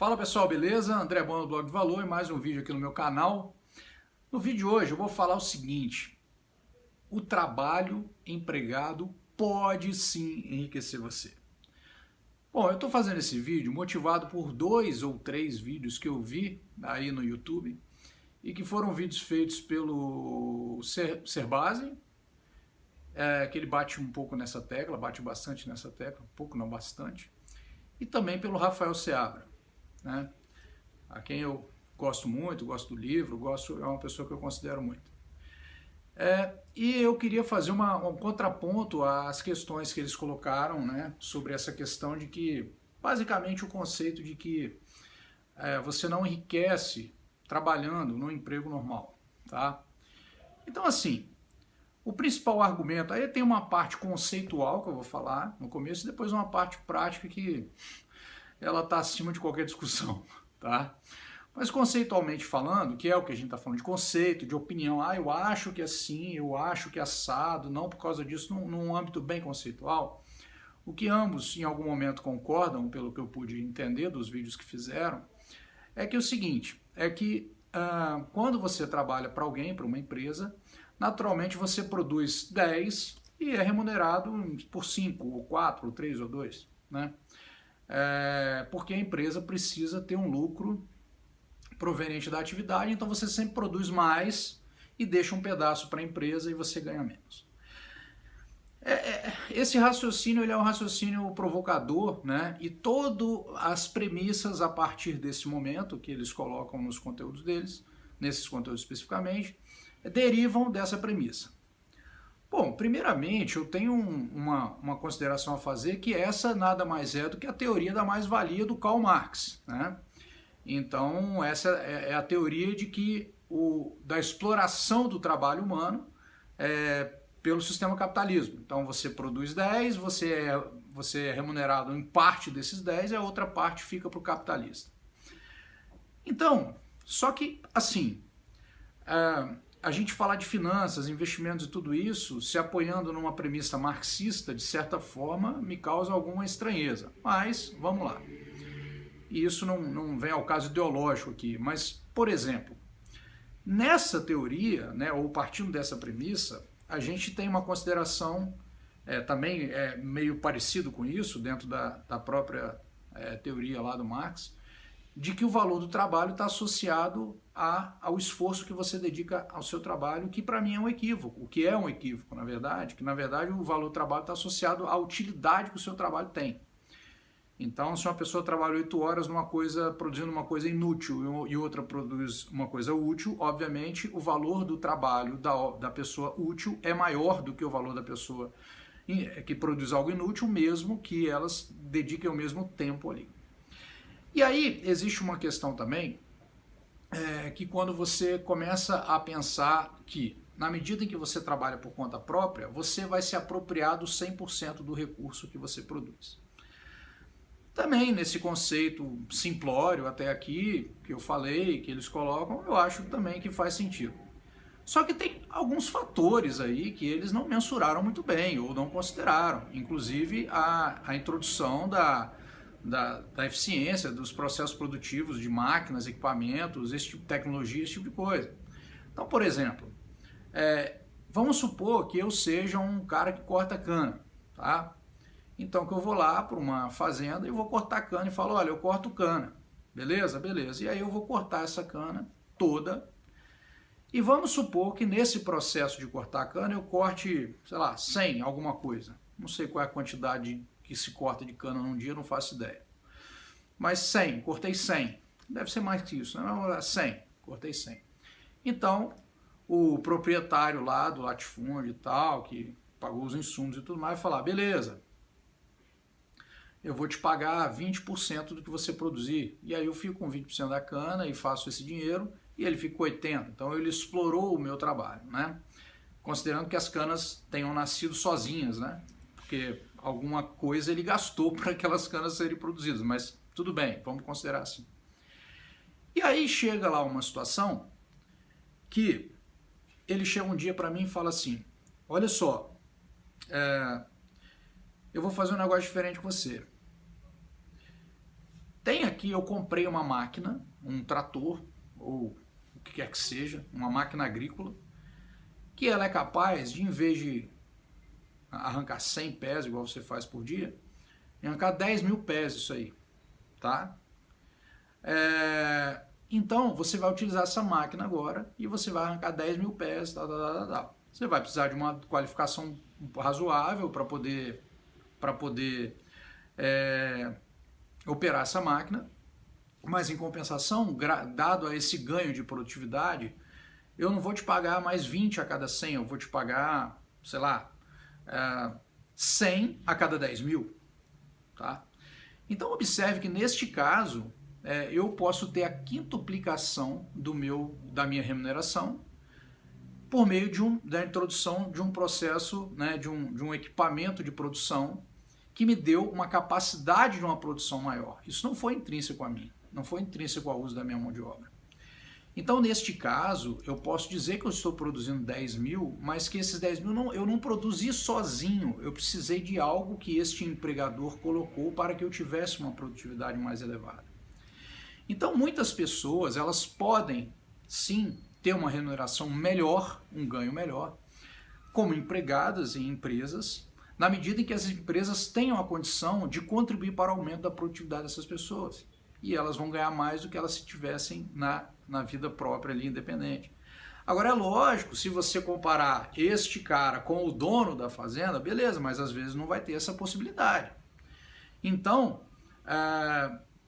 Fala pessoal, beleza? André Bono do Blog do Valor e mais um vídeo aqui no meu canal. No vídeo de hoje eu vou falar o seguinte: o trabalho empregado pode sim enriquecer você. Bom, eu estou fazendo esse vídeo motivado por 2 ou 3 vídeos que eu vi aí no YouTube e que foram vídeos feitos pelo Serbasi, que ele bate um pouco nessa tecla, bate bastante nessa tecla, um pouco não bastante, e também pelo Rafael Seabra, né? A quem eu gosto muito, gosto do livro, é uma pessoa que eu considero muito. E eu queria fazer um contraponto às questões que eles colocaram, né, sobre essa questão de que, basicamente, o conceito de que você não enriquece trabalhando no emprego normal, tá? Então, assim, o principal argumento, aí tem uma parte conceitual que eu vou falar no começo e depois uma parte prática que ela está acima de qualquer discussão, tá? Mas conceitualmente falando, que é o que a gente está falando de conceito, de opinião, eu acho que é assim, eu acho que é assado, não por causa disso, num âmbito bem conceitual, o que ambos em algum momento concordam, pelo que eu pude entender dos vídeos que fizeram, é que é o seguinte, quando você trabalha para alguém, para uma empresa, naturalmente você produz 10 e é remunerado por 5, ou 4, ou 3, ou 2, né? Porque a empresa precisa ter um lucro proveniente da atividade, então você sempre produz mais e deixa um pedaço para a empresa e você ganha menos. Esse raciocínio ele é um raciocínio provocador, né? E todas as premissas a partir desse momento que eles colocam nos conteúdos deles, nesses conteúdos especificamente, derivam dessa premissa. Bom, primeiramente eu tenho uma consideração a fazer que essa nada mais é do que a teoria da mais-valia do Karl Marx, né? Então essa é a teoria de que da exploração do trabalho humano pelo sistema capitalismo. Então você produz 10, você é remunerado em parte desses 10 e a outra parte fica para o capitalista. Então, só que assim, a gente falar de finanças, investimentos e tudo isso, se apoiando numa premissa marxista, de certa forma, me causa alguma estranheza. Mas, vamos lá. E isso não vem ao caso ideológico aqui, mas, por exemplo, nessa teoria, né, ou partindo dessa premissa, a gente tem uma consideração também meio parecido com isso, dentro da própria teoria lá do Marx, de que o valor do trabalho está associado ao esforço que você dedica ao seu trabalho, que para mim é um equívoco. O que é um equívoco, na verdade? Que na verdade o valor do trabalho está associado à utilidade que o seu trabalho tem. Então, se uma pessoa trabalha 8 horas numa coisa, produzindo uma coisa inútil e outra produz uma coisa útil, obviamente o valor do trabalho da pessoa útil é maior do que o valor da pessoa que produz algo inútil, mesmo que elas dediquem o mesmo tempo ali. E aí existe uma questão também, que quando você começa a pensar que, na medida em que você trabalha por conta própria, você vai se apropriar do 100% do recurso que você produz. Também nesse conceito simplório até aqui, que eu falei, que eles colocam, eu acho também que faz sentido. Só que tem alguns fatores aí que eles não mensuraram muito bem, ou não consideraram, inclusive a introdução da eficiência dos processos produtivos de máquinas, equipamentos, esse tipo de tecnologia, esse tipo de coisa. Então, por exemplo, vamos supor que eu seja um cara que corta cana, tá? Então que eu vou lá para uma fazenda e vou cortar cana e falo, olha, eu corto cana, beleza? Beleza. E aí eu vou cortar essa cana toda e vamos supor que nesse processo de cortar a cana eu corte, sei lá, 100 alguma coisa. Não sei qual é a quantidade que se corta de cana num dia, não faço ideia. Mas 100, cortei 100. Deve ser mais que isso, não, 100, cortei 100. Então, o proprietário lá do latifúndio e tal, que pagou os insumos e tudo mais, vai falar, beleza, eu vou te pagar 20% do que você produzir. E aí eu fico com 20% da cana e faço esse dinheiro e ele fica com 80%. Então ele explorou o meu trabalho, né? Considerando que as canas tenham nascido sozinhas, né? Porque alguma coisa ele gastou para aquelas canas serem produzidas, mas tudo bem, vamos considerar assim. E aí chega lá uma situação que ele chega um dia para mim e fala assim, olha só, eu vou fazer um negócio diferente com você. Tem aqui, eu comprei uma máquina, um trator, ou o que quer que seja, uma máquina agrícola, que ela é capaz de, em vez de arrancar 100 pés, igual você faz por dia, arrancar 10 mil pés isso aí, tá? Então, você vai utilizar essa máquina agora e você vai arrancar 10 mil pés, tal, tal, tal, tal. Você vai precisar de uma qualificação razoável para poder operar essa máquina, mas em compensação, dado a esse ganho de produtividade, eu não vou te pagar mais 20 a cada 100, eu vou te pagar, sei lá, 100 a cada 10 mil. Tá? Então observe que neste caso, eu posso ter a quintuplicação da minha remuneração por meio da introdução de um processo, né, de um equipamento de produção que me deu uma capacidade de uma produção maior. Isso não foi intrínseco a mim, não foi intrínseco ao uso da minha mão de obra. Então, neste caso, eu posso dizer que eu estou produzindo 10 mil, mas que esses 10 mil eu não produzi sozinho, eu precisei de algo que este empregador colocou para que eu tivesse uma produtividade mais elevada. Então, muitas pessoas, elas podem, sim, ter uma remuneração melhor, um ganho melhor, como empregadas em empresas, na medida em que as empresas tenham a condição de contribuir para o aumento da produtividade dessas pessoas. E elas vão ganhar mais do que elas se tivessem na vida própria ali, independente. Agora é lógico, se você comparar este cara com o dono da fazenda, beleza, mas às vezes não vai ter essa possibilidade. Então,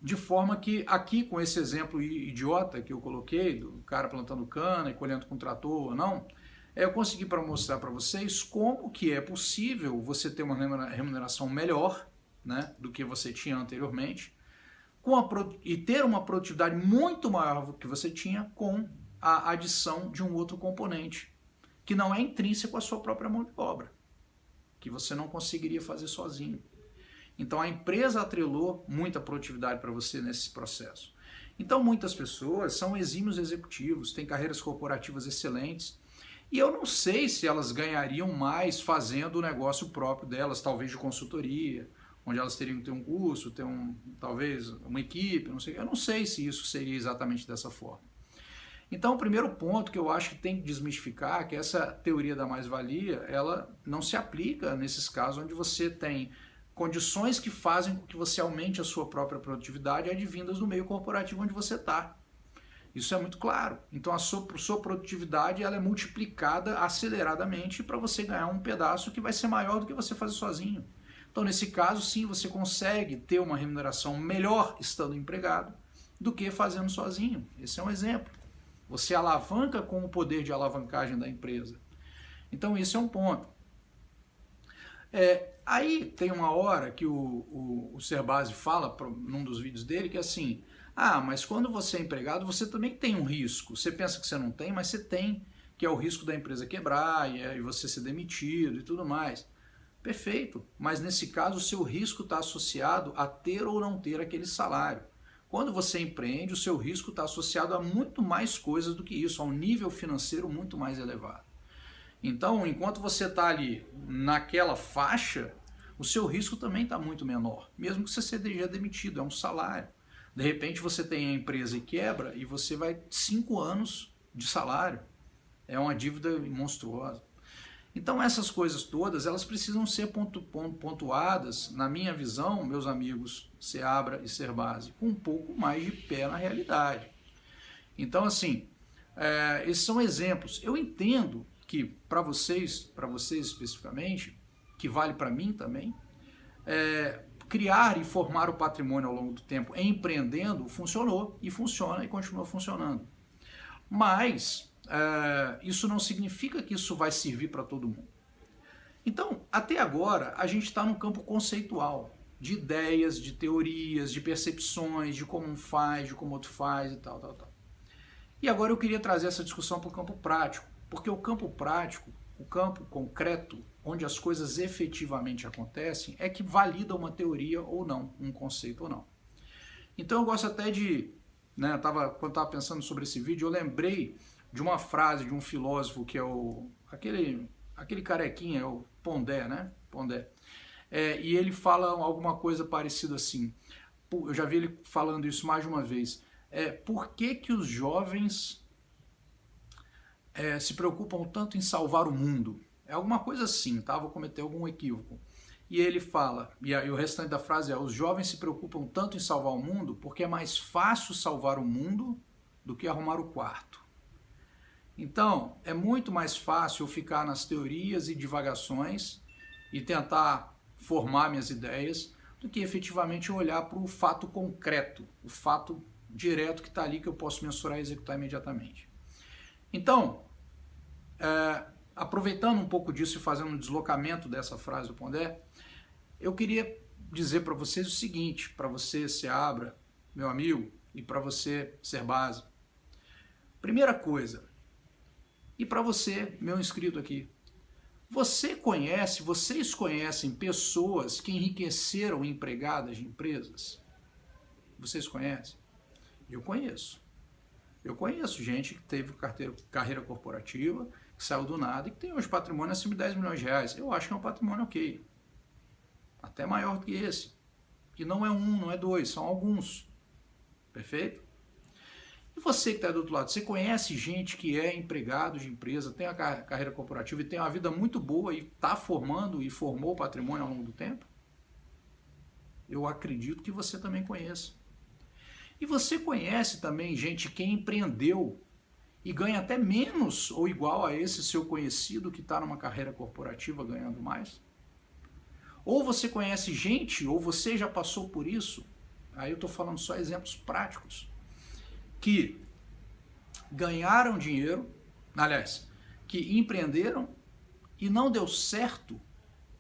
de forma que aqui com esse exemplo idiota que eu coloquei, do cara plantando cana e colhendo com trator ou não, eu consegui mostrar para vocês como que é possível você ter uma remuneração melhor, né, do que você tinha anteriormente, e ter uma produtividade muito maior do que você tinha com a adição de um outro componente, que não é intrínseco à sua própria mão de obra, que você não conseguiria fazer sozinho. Então a empresa atrelou muita produtividade para você nesse processo. Então muitas pessoas são exímios executivos, têm carreiras corporativas excelentes, e eu não sei se elas ganhariam mais fazendo o negócio próprio delas, talvez de consultoria, onde elas teriam que ter um curso, talvez uma equipe, não sei. Eu não sei se isso seria exatamente dessa forma. Então, o primeiro ponto que eu acho que tem que desmistificar é que essa teoria da mais-valia, ela não se aplica nesses casos onde você tem condições que fazem com que você aumente a sua própria produtividade advindas do meio corporativo onde você está. Isso é muito claro. Então a sua produtividade ela é multiplicada aceleradamente para você ganhar um pedaço que vai ser maior do que você fazer sozinho. Então nesse caso sim você consegue ter uma remuneração melhor estando empregado do que fazendo sozinho. Esse é um exemplo. Você alavanca com o poder de alavancagem da empresa. Então esse é um ponto. Aí tem uma hora que o Cerbasi fala num dos vídeos dele que é assim, mas quando você é empregado você também tem um risco. Você pensa que você não tem, mas você tem, que é o risco da empresa quebrar e você ser demitido e tudo mais. Perfeito, mas nesse caso o seu risco está associado a ter ou não ter aquele salário. Quando você empreende, o seu risco está associado a muito mais coisas do que isso, a um nível financeiro muito mais elevado. Então, enquanto você está ali naquela faixa, o seu risco também está muito menor, mesmo que você seja demitido, é um salário. De repente você tem a empresa e quebra e você vai 5 anos de salário. É uma dívida monstruosa. Então essas coisas todas, elas precisam ser pontuadas, na minha visão, meus amigos Seabra e Cerbasi, com um pouco mais de pé na realidade. Então assim, esses são exemplos. Eu entendo que para vocês especificamente, que vale para mim também, criar e formar o patrimônio ao longo do tempo empreendendo funcionou e funciona e continua funcionando. Mas isso não significa que isso vai servir para todo mundo. Então, até agora, a gente está no campo conceitual, de ideias, de teorias, de percepções, de como um faz, de como outro faz e tal, tal, tal. E agora eu queria trazer essa discussão para o campo prático, porque o campo prático, o campo concreto, onde as coisas efetivamente acontecem, é que valida uma teoria ou não, um conceito ou não. Então eu gosto até de, quando estava pensando sobre esse vídeo, eu lembrei de uma frase de um filósofo que é aquele carequinha, é o Pondé, né? Pondé. E ele fala alguma coisa parecida assim, eu já vi ele falando isso mais de uma vez, por que que os jovens se preocupam tanto em salvar o mundo? É alguma coisa assim, tá? Vou cometer algum equívoco. E ele fala, e o restante da frase é: os jovens se preocupam tanto em salvar o mundo porque é mais fácil salvar o mundo do que arrumar o quarto. Então, é muito mais fácil eu ficar nas teorias e divagações e tentar formar minhas ideias do que efetivamente olhar para o fato concreto, o fato direto que está ali, que eu posso mensurar e executar imediatamente. Então, aproveitando um pouco disso e fazendo um deslocamento dessa frase do Pondé, eu queria dizer para vocês o seguinte, para você, Seabra, meu amigo, e para você, Serbase. Primeira coisa, e para você, meu inscrito aqui, vocês conhecem pessoas que enriqueceram empregadas de empresas? Vocês conhecem? Eu conheço. Eu conheço gente que teve carreira corporativa, que saiu do nada e que tem hoje patrimônio acima de 10 milhões de reais. Eu acho que é um patrimônio ok. Até maior do que esse. E não é um, não é dois, são alguns. Perfeito? E você que está do outro lado, você conhece gente que é empregado de empresa, tem a carreira corporativa e tem uma vida muito boa e está formando e formou patrimônio ao longo do tempo? Eu acredito que você também conheça. E você conhece também gente que empreendeu e ganha até menos ou igual a esse seu conhecido que está numa carreira corporativa ganhando mais? Ou você conhece gente, ou você já passou por isso, aí eu estou falando só exemplos práticos, que ganharam dinheiro, aliás, que empreenderam e não deu certo,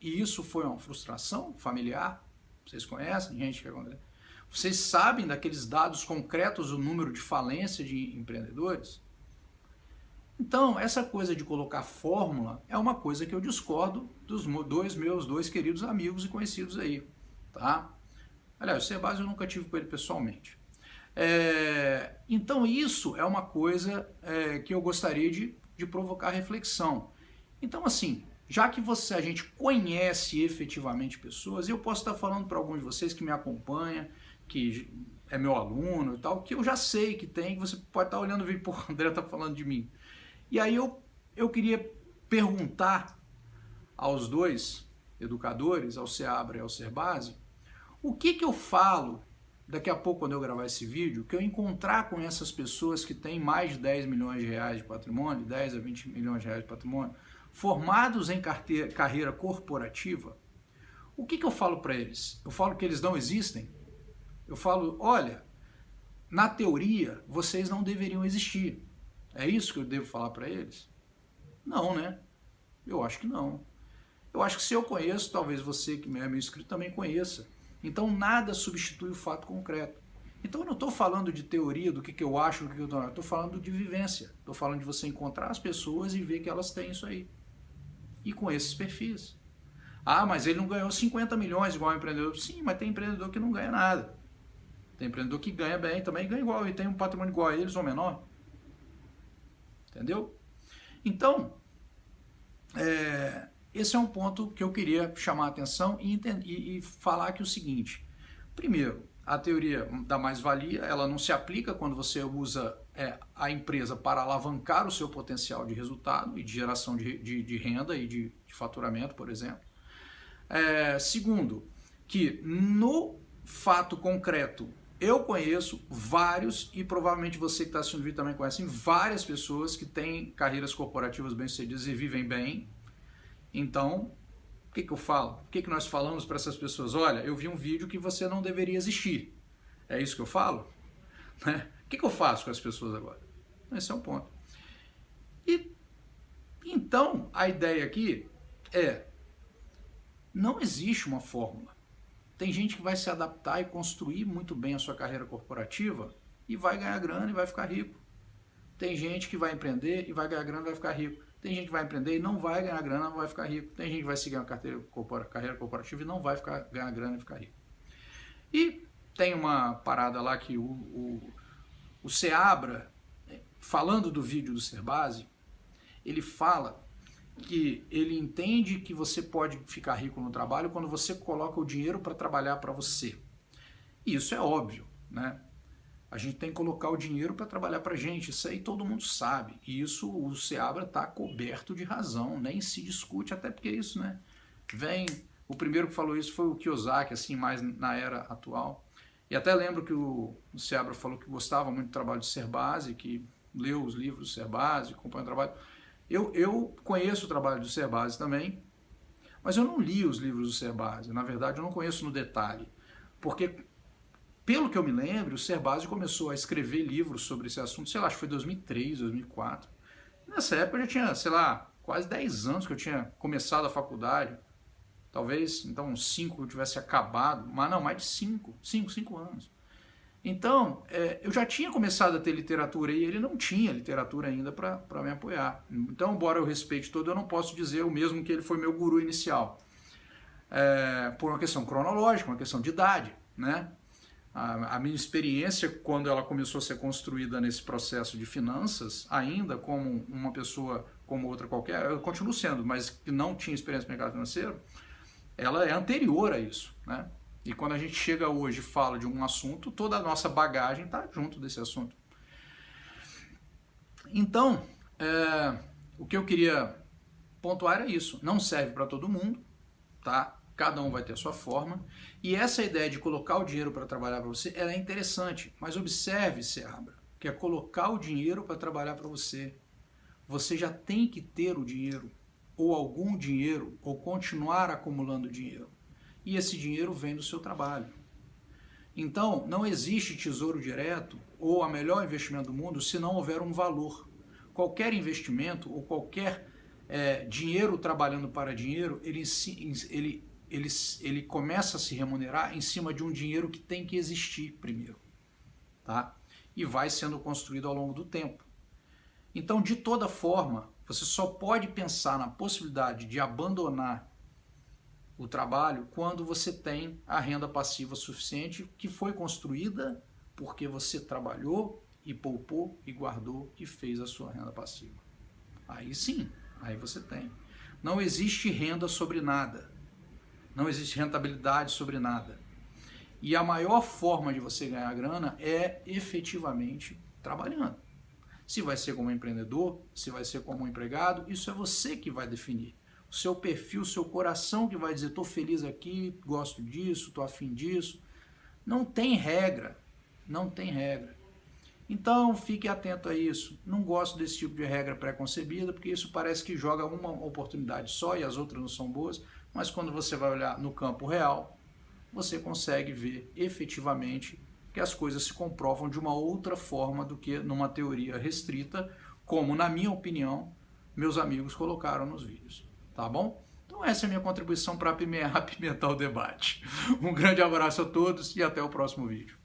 e isso foi uma frustração familiar. Vocês conhecem gente que acontece? Vocês sabem daqueles dados concretos, o número de falência de empreendedores? Então, essa coisa de colocar fórmula é uma coisa que eu discordo dos meus dois queridos amigos e conhecidos aí, tá? Aliás, o Serbase eu nunca tive com ele pessoalmente. Então, isso é uma coisa que eu gostaria de provocar reflexão. Então, assim, já que a gente conhece efetivamente pessoas, eu posso estar falando para alguns de vocês que me acompanham, que é meu aluno e tal, que eu já sei que tem, que você pode estar olhando o vídeo, pô, o André está falando de mim. E aí eu queria perguntar aos dois educadores, ao Seabra e ao Serbase, o que eu falo daqui a pouco, quando eu gravar esse vídeo, que eu encontrar com essas pessoas que têm mais de 10 milhões de reais de patrimônio, 10 a 20 milhões de reais de patrimônio, formados em carreira corporativa, o que eu falo para eles? Eu falo que eles não existem? Eu falo, olha, na teoria, vocês não deveriam existir. É isso que eu devo falar para eles? Não, né? Eu acho que não. Eu acho que se eu conheço, talvez você que é meu inscrito também conheça. Então nada substitui o fato concreto. Então eu não estou falando de teoria, do que eu acho, do que eu não. Eu estou falando de vivência. Estou falando de você encontrar as pessoas e ver que elas têm isso aí. E com esses perfis. Ah, mas ele não ganhou 50 milhões igual um empreendedor. Sim, mas tem empreendedor que não ganha nada. Tem empreendedor que ganha bem, também ganha igual, e tem um patrimônio igual a eles ou menor. Entendeu? Então, esse é um ponto que eu queria chamar a atenção e falar aqui o seguinte. Primeiro, a teoria da mais-valia, ela não se aplica quando você usa a empresa para alavancar o seu potencial de resultado e de geração de renda e de faturamento, por exemplo. Segundo, que no fato concreto, eu conheço vários, e provavelmente você que está assistindo o vídeo também conhece, várias pessoas que têm carreiras corporativas bem-sucedidas e vivem bem. Então, o que eu falo? O que nós falamos para essas pessoas? Olha, eu vi um vídeo que você não deveria existir. É isso que eu falo? Né? O que eu faço com as pessoas agora? Esse é um ponto. E então, a ideia aqui não existe uma fórmula. Tem gente que vai se adaptar e construir muito bem a sua carreira corporativa e vai ganhar grana e vai ficar rico. Tem gente que vai empreender e vai ganhar grana e vai ficar rico. Tem gente que vai empreender e não vai ganhar grana e vai ficar rico. Tem gente que vai seguir uma carreira corporativa e não vai ganhar grana e ficar rico. E tem uma parada lá que o Seabra, falando do vídeo do Serbase, ele fala que ele entende que você pode ficar rico no trabalho quando você coloca o dinheiro para trabalhar para você. E isso é óbvio, né? A gente tem que colocar o dinheiro para trabalhar para a gente, isso aí todo mundo sabe. E isso o Seabra está coberto de razão, nem se discute, até porque isso, né? Vem, o primeiro que falou isso foi o Kiyosaki, assim, mais na era atual. E até lembro que o Seabra falou que gostava muito do trabalho de Cerbasi, que leu os livros do Cerbasi, acompanha o trabalho. Eu conheço o trabalho do Cerbasi também, mas eu não li os livros do Cerbasi. Na verdade, eu não conheço no detalhe. Porque, pelo que eu me lembro, o Cerbasi começou a escrever livros sobre esse assunto, sei lá, acho que foi 2003, 2004. Nessa época eu já tinha, sei lá, quase 10 anos que eu tinha começado a faculdade. Talvez, então, uns 5 que eu tivesse acabado, mas não, mais de 5 anos. Então, eu já tinha começado a ter literatura e ele não tinha literatura ainda para me apoiar. Então, embora eu respeite todo, eu não posso dizer o mesmo que ele foi meu guru inicial. Por uma questão cronológica, uma questão de idade, né? A minha experiência, quando ela começou a ser construída nesse processo de finanças, ainda como uma pessoa como outra qualquer, eu continuo sendo, mas que não tinha experiência no mercado financeiro, ela é anterior a isso, né? E quando a gente chega hoje e fala de um assunto, toda a nossa bagagem está junto desse assunto. Então, o que eu queria pontuar era isso. Não serve para todo mundo, tá? Cada um vai ter a sua forma. E essa ideia de colocar o dinheiro para trabalhar para você, ela é interessante. Mas observe, Seabra, que é colocar o dinheiro para trabalhar para você. Você já tem que ter o dinheiro, ou algum dinheiro, ou continuar acumulando dinheiro. E esse dinheiro vem do seu trabalho. Então, não existe tesouro direto ou a melhor investimento do mundo se não houver um valor. Qualquer investimento ou qualquer dinheiro trabalhando para dinheiro, ele começa a se remunerar em cima de um dinheiro que tem que existir primeiro, tá? E vai sendo construído ao longo do tempo. Então, de toda forma, você só pode pensar na possibilidade de abandonar o trabalho quando você tem a renda passiva suficiente que foi construída porque você trabalhou e poupou e guardou e fez a sua renda passiva. Aí sim, aí você tem. Não existe renda sobre nada. Não existe rentabilidade sobre nada. E a maior forma de você ganhar grana é efetivamente trabalhando. Se vai ser como empreendedor, se vai ser como empregado, isso é você que vai definir. O seu perfil, o seu coração que vai dizer, estou feliz aqui, gosto disso, estou afim disso. Não tem regra, não tem regra. Então, fique atento a isso. Não gosto desse tipo de regra pré-concebida, porque isso parece que joga uma oportunidade só e as outras não são boas, mas quando você vai olhar no campo real, você consegue ver efetivamente que as coisas se comprovam de uma outra forma do que numa teoria restrita, como, na minha opinião, meus amigos colocaram nos vídeos. Tá bom? Então essa é a minha contribuição para apimentar o debate. Um grande abraço a todos e até o próximo vídeo.